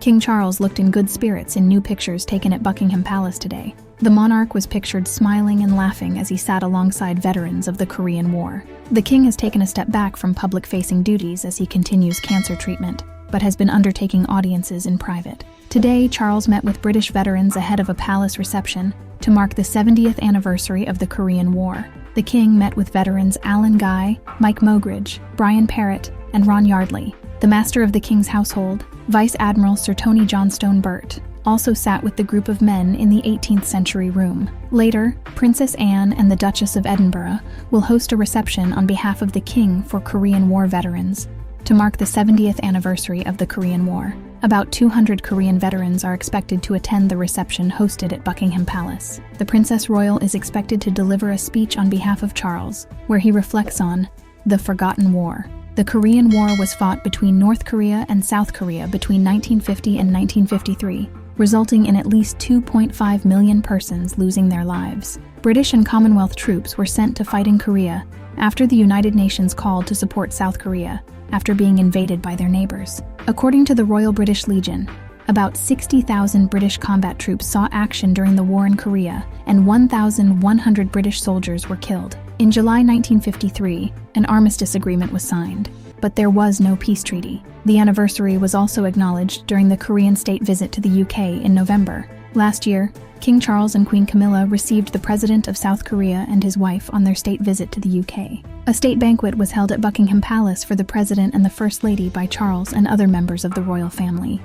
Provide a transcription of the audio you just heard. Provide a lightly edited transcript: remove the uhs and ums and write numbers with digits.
King Charles looked in good spirits in new pictures taken at Buckingham Palace today. The monarch was pictured smiling and laughing as he sat alongside veterans of the Korean War. The king has taken a step back from public-facing duties as he continues cancer treatment, but has been undertaking audiences in private. Today, Charles met with British veterans ahead of a palace reception to mark the 70th anniversary of the Korean War. The king met with veterans Alan Guy, Mike Mogridge, Brian Parrott, and Ron Yardley. The Master of the King's household, Vice Admiral Sir Tony Johnstone Burt, also sat with the group of men in the 18th century room. Later, Princess Anne and the Duchess of Edinburgh will host a reception on behalf of the king for Korean War veterans to mark the 70th anniversary of the Korean War. About 200 Korean veterans are expected to attend the reception hosted at Buckingham Palace. The Princess Royal is expected to deliver a speech on behalf of Charles, where he reflects on the Forgotten War. The Korean War was fought between North Korea and South Korea between 1950 and 1953, resulting in at least 2.5 million persons losing their lives. British and Commonwealth troops were sent to fight in Korea after the United Nations called to support South Korea after being invaded by their neighbors. According to the Royal British Legion, about 60,000 British combat troops saw action during the war in Korea, and 1,100 British soldiers were killed. In July 1953, an armistice agreement was signed, but there was no peace treaty. The anniversary was also acknowledged during the Korean state visit to the UK in November. Last year, King Charles and Queen Camilla received the President of South Korea and his wife on their state visit to the UK. A state banquet was held at Buckingham Palace for the President and the First Lady by Charles and other members of the royal family.